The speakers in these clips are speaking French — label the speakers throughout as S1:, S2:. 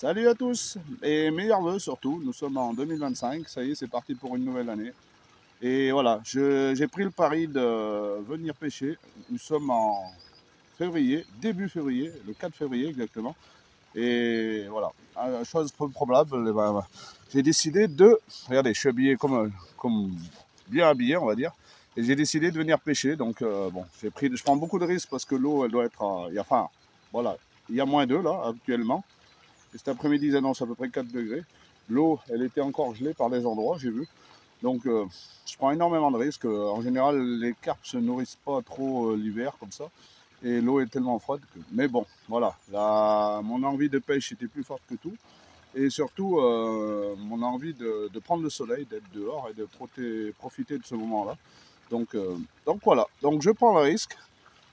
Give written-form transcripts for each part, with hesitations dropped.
S1: Salut à tous et meilleurs vœux surtout. Nous sommes en 2025, ça y est, c'est parti pour une nouvelle année. Et voilà, j'ai pris le pari de venir pêcher. Nous sommes en février, début février, le 4 février exactement. Et voilà, chose peu probable, j'ai décidé de. Regardez, je suis habillé comme bien habillé, on va dire. Et j'ai décidé de venir pêcher. Donc, bon, je prends beaucoup de risques parce que l'eau, elle doit être. Voilà, il y a -2 là actuellement. Et cet après-midi, ils annoncent à peu près 4 degrés. L'eau, elle était encore gelée par des endroits, j'ai vu. Donc, je prends énormément de risques. En général, les carpes ne se nourrissent pas trop l'hiver comme ça. Et l'eau est tellement froide que... Mais bon, voilà. Mon envie de pêche était plus forte que tout. Et surtout, mon envie de prendre le soleil, d'être dehors et de profiter de ce moment-là. Donc voilà. Donc je prends le risque.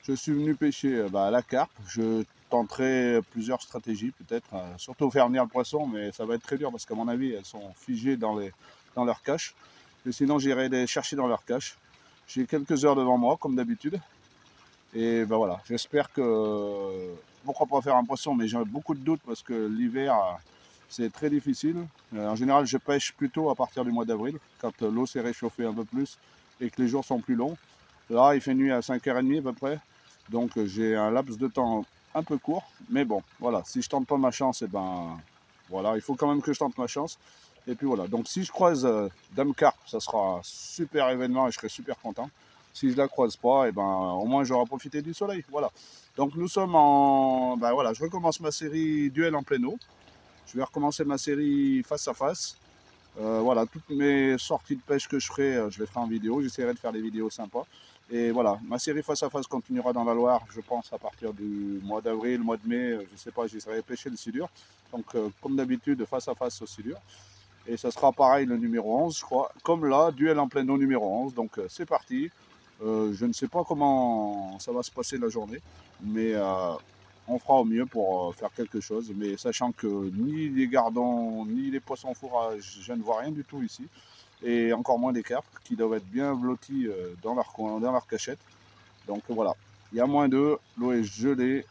S1: Je suis venu pêcher la carpe. Je tenterai plusieurs stratégies peut-être, surtout faire venir le poisson, mais ça va être très dur parce qu'à mon avis, elles sont figées dans leur cache. Et sinon, j'irai les chercher dans leur cache. J'ai quelques heures devant moi, comme d'habitude. Et ben voilà, j'espère que... Pourquoi pas faire un poisson, mais j'ai beaucoup de doutes parce que l'hiver, c'est très difficile. En général, je pêche plutôt à partir du mois d'avril, quand l'eau s'est réchauffée un peu plus et que les jours sont plus longs. Là, il fait nuit à 5h30 à peu près. Donc j'ai un laps de temps un peu court, mais bon, voilà, si je tente pas ma chance, et ben voilà, il faut quand même que je tente ma chance. Et puis voilà, donc si je croise Dame Carpe, ça sera un super événement et je serai super content. Si je la croise pas, et ben au moins j'aurai profité du soleil. Voilà. Donc nous sommes en, ben voilà, je recommence ma série Duel en pleine eau. Je vais recommencer ma série face à face. Voilà, toutes mes sorties de pêche que je ferai, je les ferai en vidéo. J'essaierai de faire des vidéos sympas. Et voilà, ma série face à face continuera dans la Loire, je pense, à partir du mois d'avril, mois de mai. Je ne sais pas, j'essaierai de pêcher le silure. Donc, comme d'habitude, face à face au silure. Et ça sera pareil le numéro 11, je crois. Comme là, duel en pleine eau numéro 11. Donc, c'est parti. Je ne sais pas comment ça va se passer la journée. Mais on fera au mieux pour faire quelque chose, mais sachant que ni les gardons, ni les poissons fourrages, je ne vois rien du tout ici, et encore moins des carpes qui doivent être bien blottis dans leur coin, dans leur cachette. Donc voilà, il y a -2, l'eau est gelée.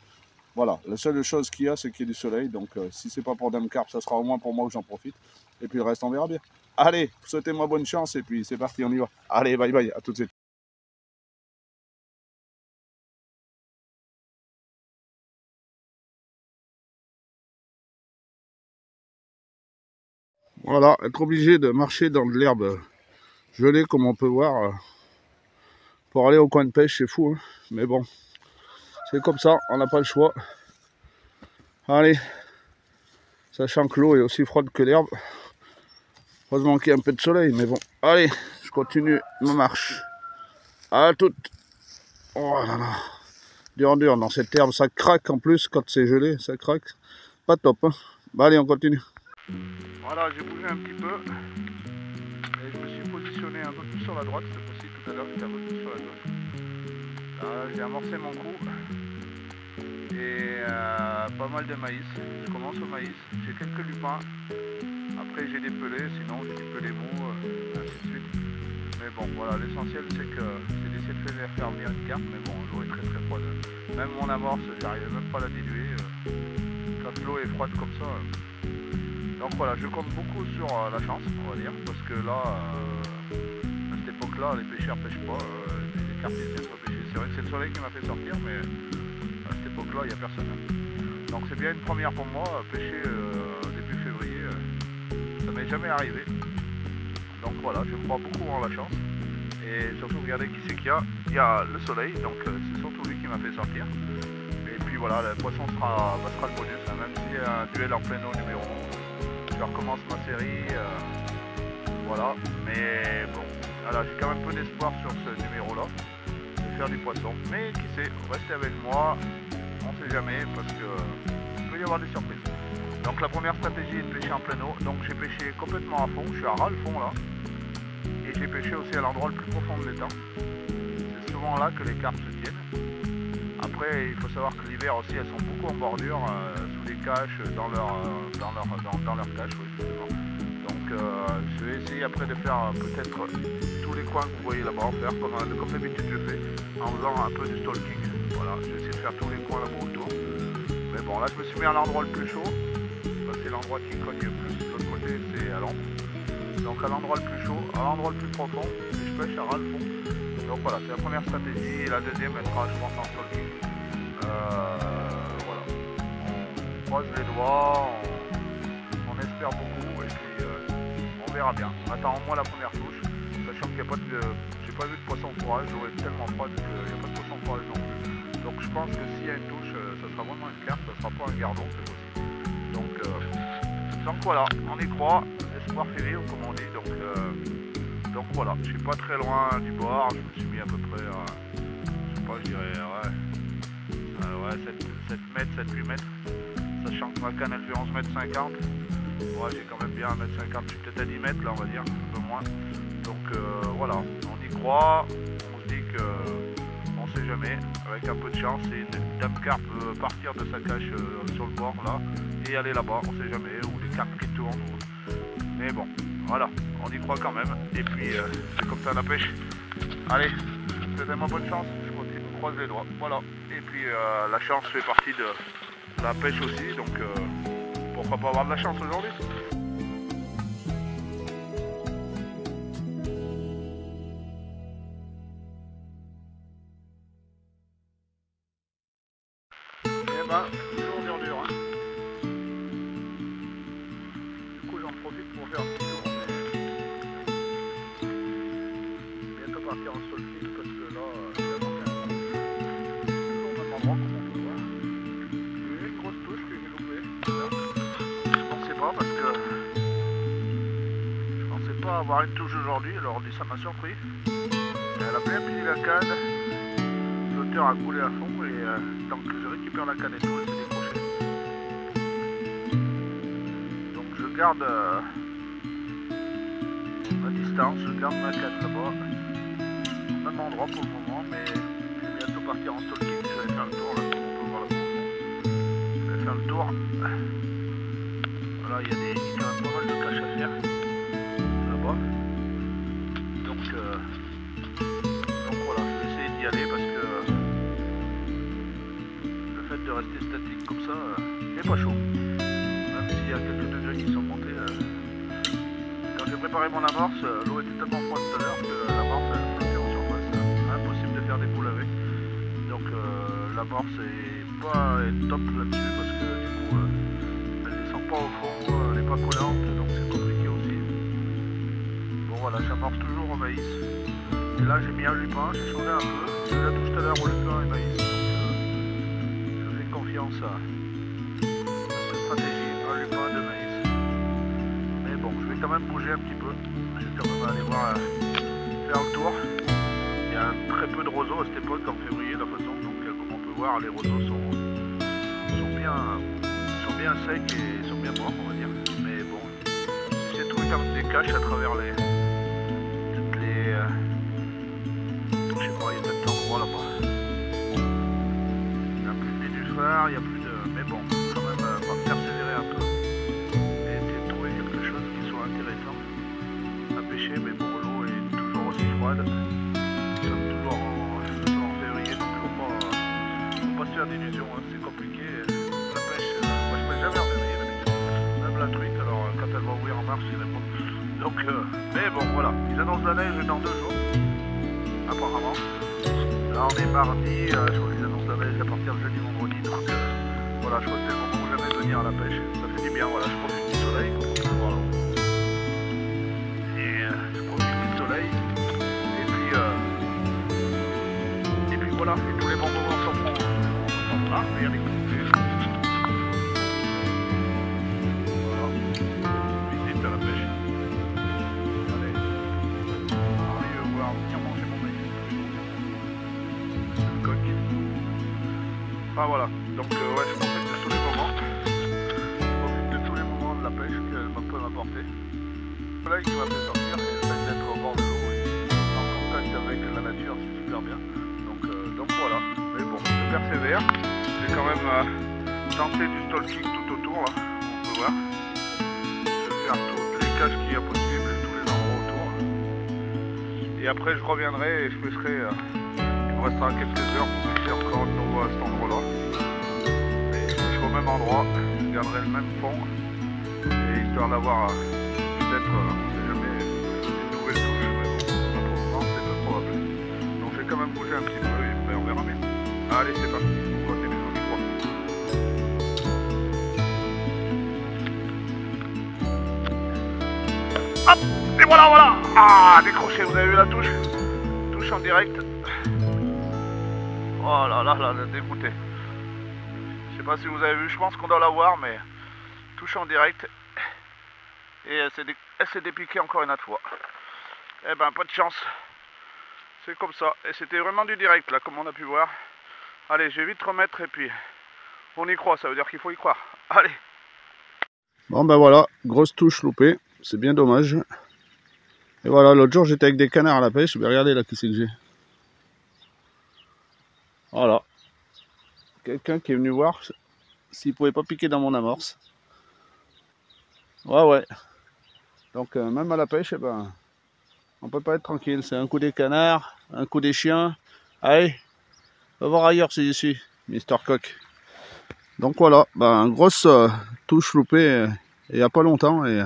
S1: Voilà, la seule chose qu'il y a, c'est qu'il y a du soleil, donc si c'est pas pour Dame Carpe, ça sera au moins pour moi que j'en profite, et puis le reste, on verra bien. Allez, souhaitez-moi bonne chance, et puis c'est parti, on y va. Allez, bye bye, à tout de suite. Voilà, être obligé de marcher dans de l'herbe gelée comme on peut voir pour aller au coin de pêche, c'est fou, hein. Mais bon, c'est comme ça, on n'a pas le choix. Allez, sachant que l'eau est aussi froide que l'herbe, heureusement qu'il y a un peu de soleil, mais bon, allez, je continue ma marche. À toute. Oh là là, dur dans cette herbe, ça craque en plus quand c'est gelé, ça craque. Pas top, hein. Bah allez, on continue. Voilà, j'ai bougé un petit peu. Et je me suis positionné un peu plus sur la droite, cette fois-ci, tout à l'heure j'étais un peu plus sur la gauche. J'ai amorcé mon coup. Et pas mal de maïs. Je commence au maïs, j'ai quelques lupins. Après j'ai des pelés, sinon j'ai des pelés mous, ainsi de suite. Mais bon, voilà, l'essentiel c'est que j'ai d'essayer de faire venir une carpe, mais bon, l'eau est très très froide. Même mon amorce, j'arrive même pas à la diluer quand l'eau est froide comme ça. Donc voilà, je compte beaucoup sur la chance, on va dire, parce que là, à cette époque-là, les pêcheurs pêchent pas, les carpes ils viennent pas pêcher. C'est vrai que c'est le soleil qui m'a fait sortir, mais à cette époque-là, il n'y a personne. Donc c'est bien une première pour moi, pêcher début février, ça m'est jamais arrivé. Donc voilà, je crois beaucoup en la chance. Et surtout, regardez qui c'est qu'il y a. Il y a le soleil, donc c'est surtout lui qui m'a fait sortir. Et puis voilà, le poisson sera le bonus, hein, même s'il y a un duel en pleine eau numéro 11. Je recommence ma série, voilà. Mais bon, voilà, j'ai quand même peu d'espoir sur ce numéro-là, de faire du poisson. Mais qui sait, restez avec moi, on sait jamais, parce que il peut y avoir des surprises. Donc la première stratégie est de pêcher en pleine eau. Donc j'ai pêché complètement à fond, je suis à ras le fond là. Et j'ai pêché aussi à l'endroit le plus profond de l'étang. C'est souvent là que les carpes se tiennent. Après, il faut savoir que l'hiver aussi, elles sont beaucoup en bordure, sous les caches, dans leur cache, oui, justement. Donc je vais essayer après de faire peut-être tous les coins que vous voyez là-bas, faire comme d'habitude je fais, en faisant un peu du stalking. Voilà, je vais essayer de faire tous les coins là-bas autour. Mais bon, là je me suis mis à l'endroit le plus chaud. C'est l'endroit qui cogne le plus. De l'autre côté, c'est à l'ombre. Donc à l'endroit le plus chaud, à l'endroit le plus profond, et je pêche à ras le fond. Donc voilà, c'est la première stratégie. Et la deuxième, elle sera, je pense, en stalking. Voilà. On croise les doigts, on espère beaucoup, et puis on verra bien. On attend au moins la première touche, sachant qu'il n'y a pas de... J'ai pas vu de poisson fourrage, j'aurais tellement froid qu'il n'y a pas de poisson fourrage non plus. Donc je pense que s'il y a une touche, ça sera vraiment une carte, ça sera pas un gardon cette fois-ci. Donc voilà, on y croit, l'espoir fait vivre comme on dit. Donc voilà, je suis pas très loin du bord, je me suis mis à peu près, je sais pas, je dirais 7 mètres, 7-8 mètres, sachant que ma canne elle fait 11 mètres 50. Ouais, j'ai quand même bien 1 mètre 50, je suis peut-être à 10 mètres là on va dire, un peu moins. Donc voilà, on y croit, on se dit que on sait jamais, avec un peu de chance, et une dame carpe peut partir de sa cache sur le bord là et aller là-bas, on sait jamais, ou des carpes qui tournent. Mais bon, voilà, on y croit quand même. Et puis c'est comme ça la pêche. Allez, souhaitez-moi bonne chance, je continue, je croise les doigts. Voilà. Et puis la chance fait partie de la pêche aussi, donc pourquoi pas avoir de la chance aujourd'hui. Eh ben, toujours dur, hein. Du coup j'en profite pour faire un petit tour, mais bientôt partir en stalking parce que là, c'est toujours au même endroit comme on peut voir. J'ai une grosse touche que j'ai loupée. Je pensais pas parce que je pensais pas avoir une touche aujourd'hui, alors ça m'a surpris. Elle a bien pillé la canne, l'auteur a coulé à fond et tant que je récupère la canne et tout, elle s'est décrochée. Donc je garde ma distance, je garde ma canne là-bas, au même endroit pour le moment, mais je vais bientôt partir en stalking, je vais faire le tour là, comme on peut voir là. Je vais faire le tour. Voilà, il y a quand même pas mal de caches à faire là-bas. Donc voilà, je vais essayer d'y aller parce que le fait de rester statique comme ça, il n'est pas chaud. Même s'il y a quelques degrés qui sont montés. Quand j'ai préparé mon amorce, l'eau était tellement froide tout à l'heure que l'amorce elle flottait en surface. Impossible de faire des poules avec. Donc l'amorce est pas top là-dessus parce que du coup elle descend pas au fond, elle n'est pas collante, donc c'est compliqué aussi. Bon voilà, j'amorce toujours au maïs. Et là j'ai mis un lupin, j'ai changé un peu. J'ai déjà tout à l'heure au lupin et maïs. Donc je fais confiance à cette stratégie, un lupin de maïs. Mais bon, je vais quand même bouger un petit peu. Je vais quand même aller voir, faire le tour. Il y a très peu de roseaux à cette époque, en février de toute façon. Donc comme on peut voir, les roseaux sont bien secs et sont bien morts, on va dire. Mais bon, j'ai trouvé quand même des caches à travers toutes les... je sais pas, il y a peut-être un endroit là-bas. Il n'y a plus de nénuphars, il n'y a plus de... Mais bon, quand même, on va persévérer un peu. Et essayer de trouver quelque chose qui soit intéressant à pêcher. Mais bon, l'eau est toujours aussi froide. Nous sommes toujours en février, donc il ne faut pas se faire d'illusions, hein. C'est compliqué. La pêche, moi je pêche jamais en février d'habitude. Même la truite, alors quand elle va ouvrir en mars, j'irai pas. Donc, mais bon, voilà. Ils annoncent la neige dans 2 jours, apparemment. Là, on est mardi, je crois qu'ils annoncent la neige à partir de jeudi, vendredi. Donc, voilà, je crois que c'est le moment où jamais venir à la pêche. Ça fait du bien, voilà, je profite du soleil, comme on peut le voir là. Et je profite du soleil. Et puis voilà, et tous les bons moments sont là, il y a des coups de pêche. Voilà, visite à la pêche. Allez, arrive à voir venir manger mon maïs. C'est le coq. Enfin voilà, donc ouais, je profite de tous les moments. Je profite de tous les moments de la pêche qu'elle peut m'apporter. Le soleil qui m'a fait sortir, et le fait d'être au bord de l'eau et en contact avec la nature, c'est super bien. Donc voilà, mais bon, je persévère. J'ai quand même tenté du stalking tout autour là, on peut voir. Je vais faire toutes les caches qu'il y a possible, tous les endroits autour. Et après je reviendrai et je pêcherai, il me restera quelques heures pour pêcher encore de nouveau à cet endroit là. Mais je pêcherai au même endroit, je garderai le même fond. Et histoire d'avoir peut-être, on sait jamais, une nouvelle touche, mais bon, pour le moment c'est peu probable. Donc je vais quand même bouger un petit peu et après on verra bien. Allez, c'est parti, on continue, on y croit. Hop, et voilà. Ah, décroché, vous avez vu la touche? Touche en direct. Oh là là, dégoûté. Je sais pas si vous avez vu, je pense qu'on doit l'avoir, mais touche en direct. Et elle s'est dépiquée encore une autre fois. Eh ben, pas de chance. C'est comme ça. Et c'était vraiment du direct, là, comme on a pu voir. Allez, je vais vite remettre et puis on y croit, ça veut dire qu'il faut y croire. Allez. Bon ben voilà, grosse touche loupée. C'est bien dommage. Et voilà, l'autre jour j'étais avec des canards à la pêche. Mais regardez là qui c'est que j'ai. Voilà. Quelqu'un qui est venu voir s'il pouvait pas piquer dans mon amorce. Ouais. Donc même à la pêche, eh ben, on peut pas être tranquille. C'est un coup des canards, un coup des chiens. Allez, va voir ailleurs si j'y suis, Mister Coq. Donc voilà, ben, grosse touche loupée il n'y a pas longtemps. Et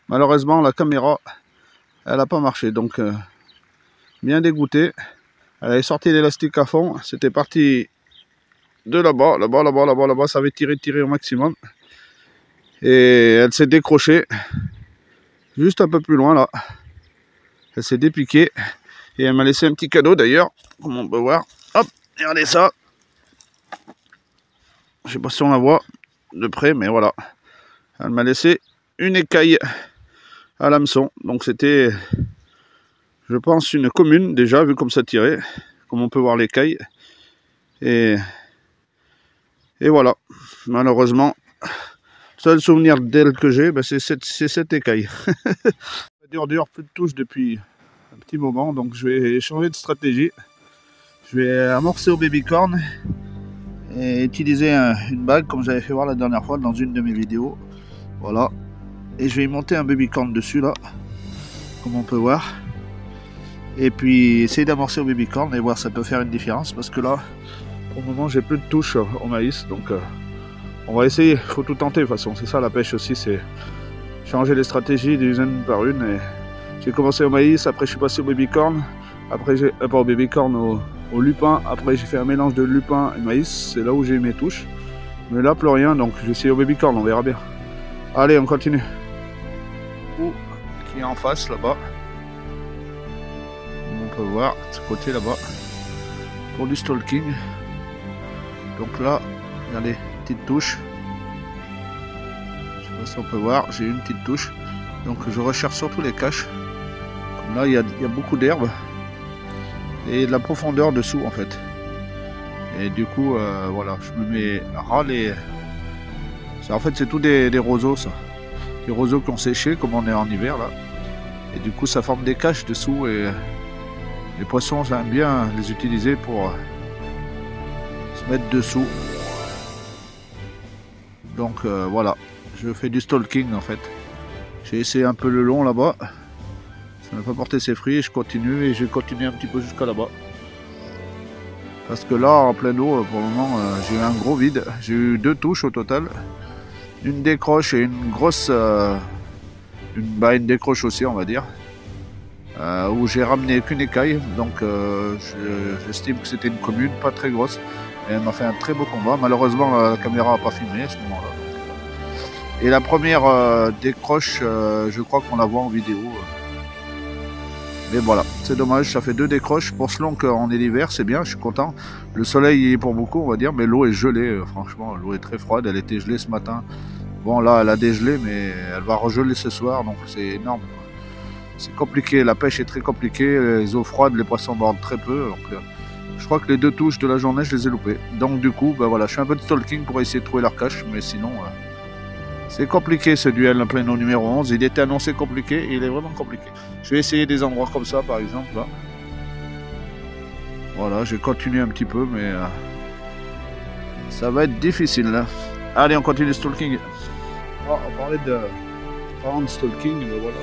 S1: malheureusement, la caméra, elle n'a pas marché. Donc bien dégoûté. Elle avait sorti l'élastique à fond. C'était parti de là-bas, là-bas. Ça avait tiré au maximum. Et elle s'est décrochée. Juste un peu plus loin là. Elle s'est dépiquée. Et elle m'a laissé un petit cadeau d'ailleurs. Comme on peut voir. Hop, regardez ça. Je sais pas si on la voit de près, mais voilà. Elle m'a laissé une écaille à l'hameçon. Donc c'était, je pense, une commune déjà, vu comme ça tirait. Comme on peut voir l'écaille. Et voilà. Malheureusement, seul souvenir d'elle que j'ai, ben c'est cette écaille. Dur, plus de touche depuis un petit moment. Donc je vais changer de stratégie. Je vais amorcer au babycorn et utiliser une bague comme j'avais fait voir la dernière fois dans une de mes vidéos. Voilà. Et je vais y monter un babycorn dessus là, comme on peut voir. Et puis essayer d'amorcer au babycorn et voir si ça peut faire une différence. Parce que là, pour le moment, j'ai plus de touche au maïs. Donc on va essayer. Il faut tout tenter de toute façon. C'est ça la pêche aussi, c'est changer les stratégies d'une par une. Et j'ai commencé au maïs, après je suis passé au babycorn. Après j'ai pas au babycorn, au lupin. Après j'ai fait un mélange de lupin et maïs. C'est là où j'ai eu mes touches. Mais là plus rien, donc j'ai essayé au babycorn, on verra bien. Allez, on continue. Qui est en face là-bas. On peut voir de ce côté là-bas. Pour du stalking. Donc là, regardez, petite touche. Je sais pas si on peut voir, j'ai une petite touche. Donc je recherche surtout les caches. Comme là, il y a beaucoup d'herbe. Et de la profondeur dessous en fait. Et du coup, voilà, je me mets à râler. En fait, c'est tout des roseaux, ça. Des roseaux qui ont séché, comme on est en hiver, là. Et du coup, ça forme des caches dessous. Et les poissons, j'aime bien les utiliser pour se mettre dessous. Donc, voilà. Je fais du stalking, en fait. J'ai essayé un peu le long, là-bas. Ça n'a pas porté ses fruits. Et je continue. Et je vais continuer un petit peu jusqu'à là-bas. Parce que là, en pleine eau, pour le moment, j'ai eu un gros vide. J'ai eu 2 touches au total. Une décroche et une grosse... une décroche aussi, on va dire. Où j'ai ramené qu'une écaille. Donc, j'estime que c'était une commune, pas très grosse. Et elle m'a fait un très beau combat. Malheureusement, la caméra n'a pas filmé à ce moment-là. Et la première décroche, je crois qu'on la voit en vidéo. Mais voilà, c'est dommage, ça fait 2 décroches. Pour selon qu'on est l'hiver, c'est bien, je suis content. Le soleil est pour beaucoup, on va dire, mais l'eau est gelée, franchement, l'eau est très froide, elle était gelée ce matin. Bon, là, elle a dégelé, mais elle va regeler ce soir, donc c'est énorme. C'est compliqué, la pêche est très compliquée, les eaux froides, les poissons mordent très peu. Donc, je crois que les 2 touches de la journée, je les ai loupées. Donc du coup, ben voilà, je fais un peu de stalking pour essayer de trouver leur cache, mais sinon... c'est compliqué ce duel en plein eau numéro 11, il était annoncé compliqué et il est vraiment compliqué. Je vais essayer des endroits comme ça par exemple là. Voilà, je vais continuer un petit peu mais ça va être difficile là. Allez, on continue le stalking. Oh, on parlait de stalking, mais voilà,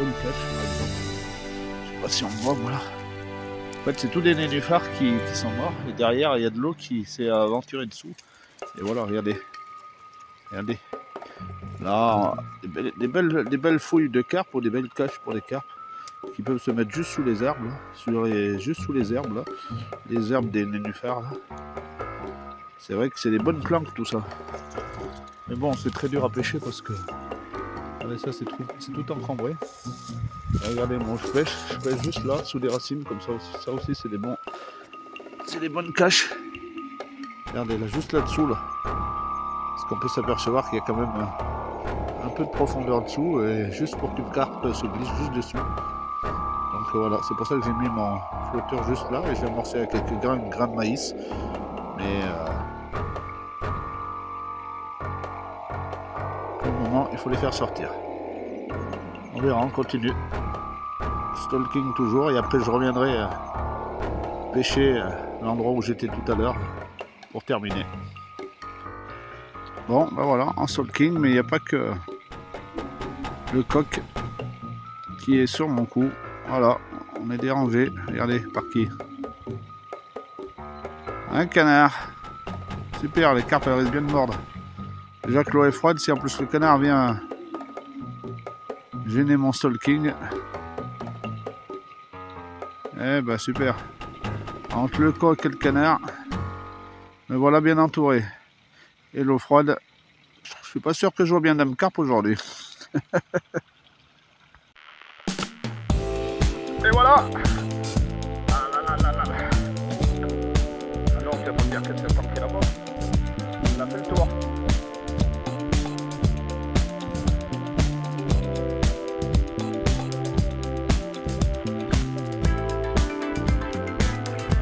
S1: une cache par exemple. Je sais pas si on voit, voilà. En fait c'est tous des nénuphars qui sont morts et derrière il y a de l'eau qui s'est aventurée dessous. Et voilà, regardez. Regardez. Là, des belles fouilles de carpes ou des belles caches pour les carpes qui peuvent se mettre juste sous les herbes, là, juste sous les herbes, là, les herbes des nénuphars. C'est vrai que c'est des bonnes planques tout ça. Mais bon, c'est très dur à pêcher parce que allez, ça c'est tout encombré. Regardez, moi je pêche juste là, sous des racines, comme ça aussi c'est des bonnes caches. Regardez, là, juste là-dessous, là. Parce qu'on peut s'apercevoir qu'il y a quand même un peu de profondeur dessous, et juste pour qu'une carpe se glisse juste dessus. Donc voilà, c'est pour ça que j'ai mis mon flotteur juste là, et j'ai amorcé avec quelques grains de maïs. Mais pour le moment, il faut les faire sortir. On verra, on continue. Stalking toujours, et après je reviendrai pêcher l'endroit où j'étais tout à l'heure pour terminer. Bon, ben voilà, en stalking, mais il n'y a pas que le coq qui est sur mon cou. Voilà, on est dérangé. Regardez, par qui? Un canard. Super, les carpes elles risquent bien de mordre. Déjà que l'eau est froide, si en plus le canard vient gêner mon stalking, eh ben super. Entre le coq et le canard, me voilà bien entouré. Et l'eau froide, je suis pas sûr que je vois bien dame carpe aujourd'hui. Et voilà. Ah là là là là. Ah non, c'est pas dire qu'elle s'est partie là-bas. On a fait le tour.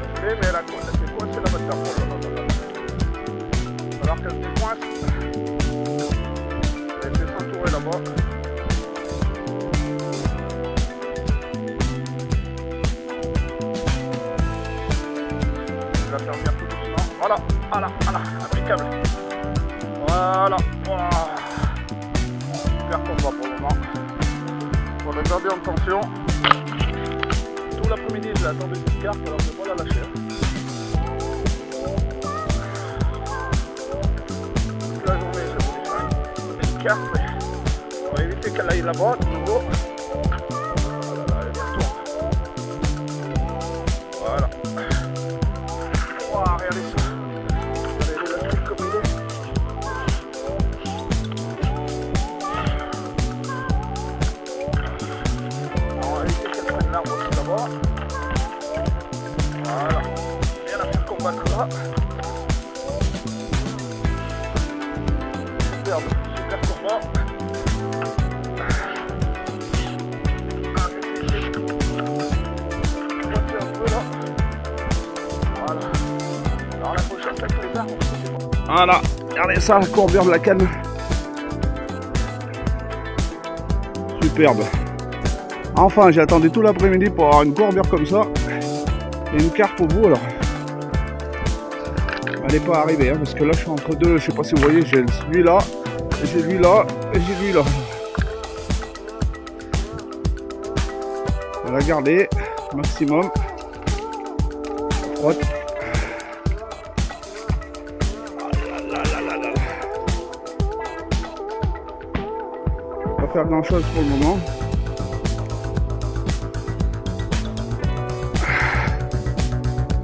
S1: Ok, mais elle s'est coincée là-bas dedans. Alors qu'elle se coince. Elle essaie de s'entourer là-bas. Je vais la faire venir tout doucement. Voilà, impeccable. Voilà. Super combat pour le moment. On a gardé en tension. Tout l'après-midi, je l'ai attendu cette carte, alors je ne vais pas la lâcher. Toute la journée, j'ai voulu faire une carte, mais on va éviter qu'elle aille là-bas, de nouveau. Voilà, elle retourne. Voilà. Wow, regardez ça. Regardez la truc comme il est. On va éviter qu'elle prenne l'arbre aussi là-bas. Voilà. Bien à faire combattre là. Super combat. Voilà, regardez ça, la courbure de la canne. Superbe. Enfin, j'ai attendu tout l'après-midi pour avoir une courbure comme ça. Et une carpe au bout, alors. Elle n'est pas arrivée, hein, parce que là, je suis entre deux. Je sais pas si vous voyez, j'ai lui là, j'ai lui là, et j'ai lui là. On va garder maximum. Frotte. Pas faire grand chose pour le moment.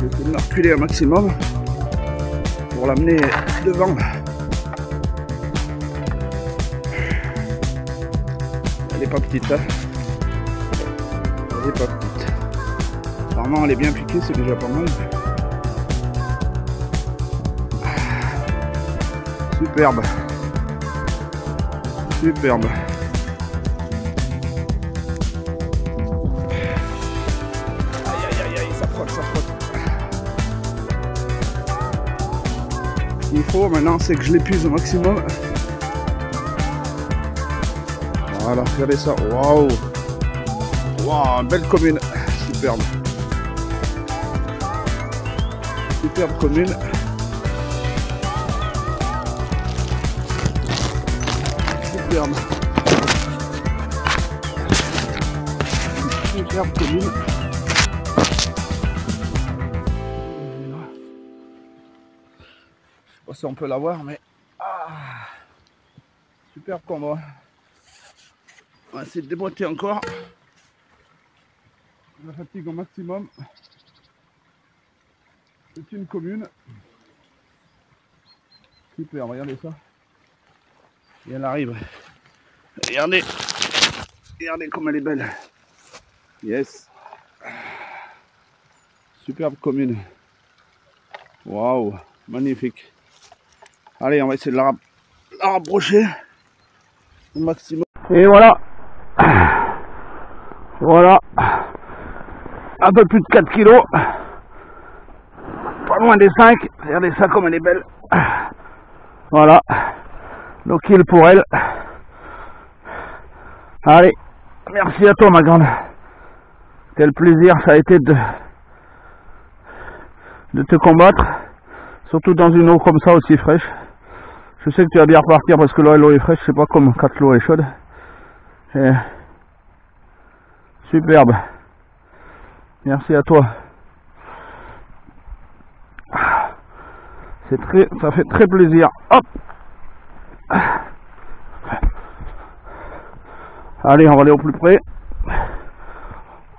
S1: Je vais essayer de me reculer un maximum pour l'amener devant. Elle n'est pas petite, hein. Elle n'est pas petite. Apparemment elle est bien piquée, c'est déjà pas mal. Superbe. Superbe. Ça frotte. Ce qu'il faut maintenant, c'est que je l'épuise au maximum. Voilà, regardez ça. Waouh! Waouh, belle commune. Superbe. Superbe commune. Superbe. Superbe commune. Je sais pas si on peut la voir, mais Super combat. On va essayer de déboîter encore. La fatigue au maximum. C'est une commune. Super, regardez ça. Et elle arrive. Regardez. Regardez comme elle est belle. Yes. Superbe commune. Waouh, magnifique. Allez, on va essayer de la rapprocher au maximum. Et voilà. Voilà. Un peu plus de 4 kilos. Pas loin des 5. Regardez ça comme elle est belle. Voilà. No kill pour elle. Allez. Merci à toi ma grande. Quel plaisir ça a été de te combattre. Surtout dans une eau comme ça aussi fraîche. Je sais que tu vas bien repartir parce que l'eau est fraîche. C'est pas comme quand l'eau est chaude. Et superbe. Merci à toi. Ça fait très plaisir. Hop. Allez, on va aller au plus près.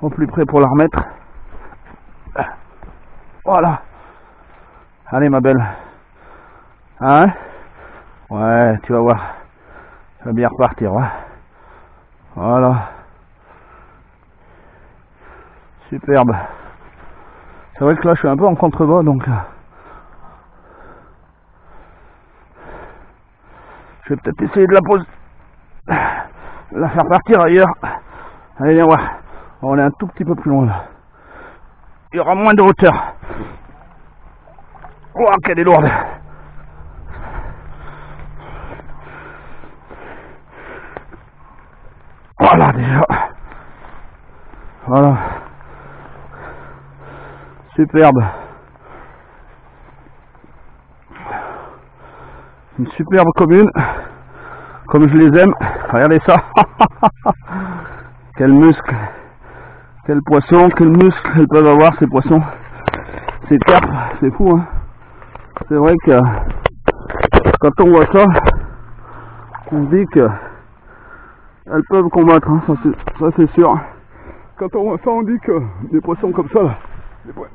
S1: Au plus près pour la remettre. Voilà. Allez ma belle. Hein? Ouais, tu vas voir. Ça va bien repartir. Ouais. Voilà. Superbe. C'est vrai que là je suis un peu en contrebas donc je vais peut-être essayer de la poser, de la faire partir ailleurs. Allez viens voir. On est un tout petit peu plus loin là. Il y aura moins de hauteur. Oh qu'elle est lourde. Voilà déjà. Voilà. Superbe. Une superbe commune. Comme je les aime. Regardez ça. Quel muscle. Quel poisson. Quel muscle elles peuvent avoir ces poissons. Ces carpes. C'est fou hein. C'est vrai que quand on voit ça, on se dit que elles peuvent combattre. Hein. Ça c'est sûr. Quand on voit ça, on dit que des poissons comme ça, là,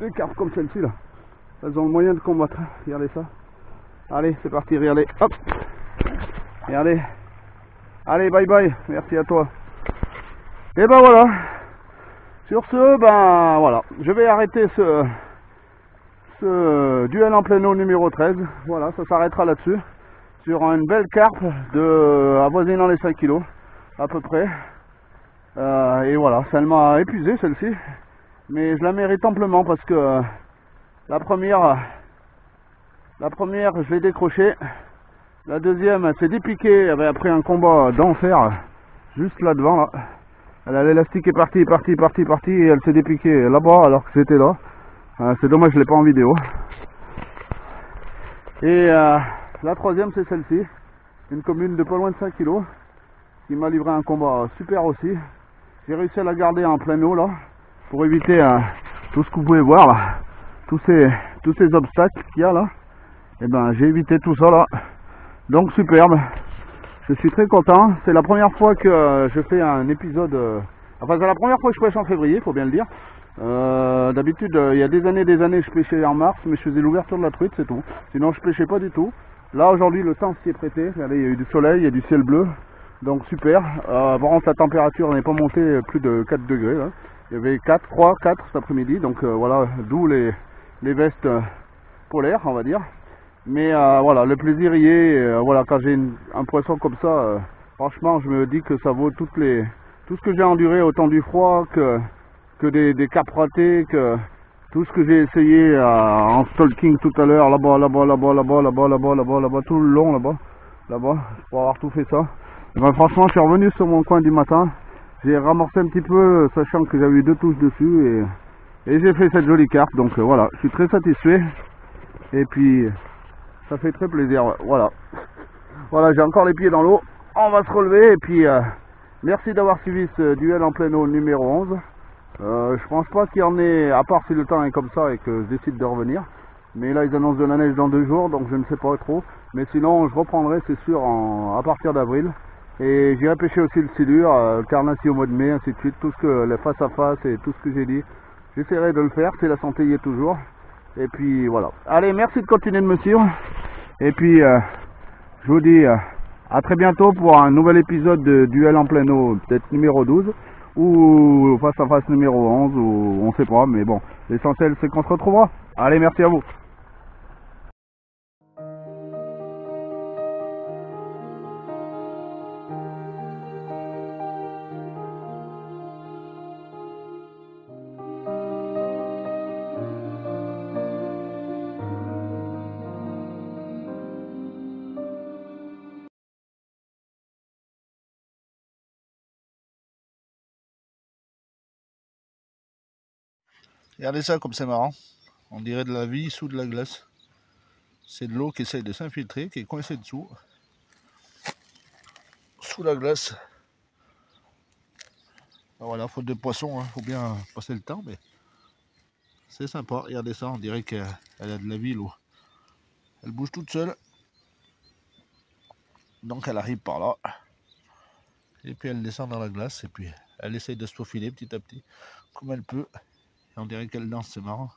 S1: des carpes comme celle-ci, là, elles ont le moyen de combattre. Regardez ça. Allez, c'est parti, regardez. Hop. Regardez. Allez, bye bye. Merci à toi. Et ben voilà. Sur ce, ben voilà. Je vais arrêter ce duel en pleine eau numéro 13. Voilà, ça s'arrêtera là-dessus. Sur une belle carpe de avoisinant les 5 kilos, à peu près. Et voilà, ça m'a épuisé celle-ci, mais je la mérite amplement parce que la première je l'ai décrochée, la deuxième elle s'est dépiquée, elle avait après un combat d'enfer juste là devant là. L'élastique est parti et elle s'est dépiquée là-bas alors que c'était là. C'est dommage, je l'ai pas en vidéo. Et la troisième c'est celle-ci, une commune de pas loin de 5 kilos qui m'a livré un combat super aussi. J'ai réussi à la garder en pleine eau là, pour éviter tout ce que vous pouvez voir là, tous ces obstacles qu'il y a là. Et ben j'ai évité tout ça là, donc superbe. Je suis très content. C'est la première fois que je fais un épisode, enfin c'est la première fois que je pêche en février, faut bien le dire. D'habitude il y a des années je pêchais en mars, mais je faisais l'ouverture de la truite, c'est tout. Sinon je pêchais pas du tout. Là aujourd'hui le temps s'y est prêté. Regardez, il y a eu du soleil, il y a du ciel bleu. Donc super. Par contre la température n'est pas montée plus de 4 degrés. Hein. Il y avait 4 cet après-midi. Donc voilà, d'où les vestes polaires on va dire. Mais voilà, le plaisir y est. Voilà, quand j'ai un poisson comme ça, franchement je me dis que ça vaut tout ce que j'ai enduré, autant du froid que des carpes ratées, que tout ce que j'ai essayé en stalking tout à l'heure, là-bas, tout le long là-bas, pour avoir tout fait ça. Et ben, franchement, je suis revenu sur mon coin du matin, j'ai ramassé un petit peu, sachant que j'avais eu 2 touches dessus, et j'ai fait cette jolie carpe, donc voilà, je suis très satisfait, et puis ça fait très plaisir, voilà. Voilà, j'ai encore les pieds dans l'eau, on va se relever, et puis merci d'avoir suivi ce duel en pleine eau numéro 11. Je pense pas qu'il y en ait, à part si le temps est comme ça et que je décide de revenir. Mais là, ils annoncent de la neige dans 2 jours, donc je ne sais pas trop. Mais sinon, je reprendrai, c'est sûr, à partir d'avril. Et j'irai pêcher aussi le silure, carnassier au mois de mai, ainsi de suite. Tout ce que, les face à face et tout ce que j'ai dit, j'essaierai de le faire, si la santé y est toujours. Et puis voilà. Allez, merci de continuer de me suivre. Et puis, je vous dis à très bientôt pour un nouvel épisode de Duel en plein eau, peut-être numéro 12. Ou face à face numéro 11, ou on sait pas, mais bon, l'essentiel c'est qu'on se retrouvera. Allez, merci à vous. Regardez ça comme c'est marrant. On dirait de la vie sous de la glace. C'est de l'eau qui essaye de s'infiltrer, qui est coincée dessous. Sous la glace. Alors voilà, faute de poisson, hein, faut bien passer le temps, mais c'est sympa. Regardez ça, on dirait qu'elle a de la vie, l'eau. Elle bouge toute seule. Donc elle arrive par là. Et puis elle descend dans la glace et puis elle essaye de se faufiler petit à petit, comme elle peut. Et on dirait qu'elle danse, c'est marrant.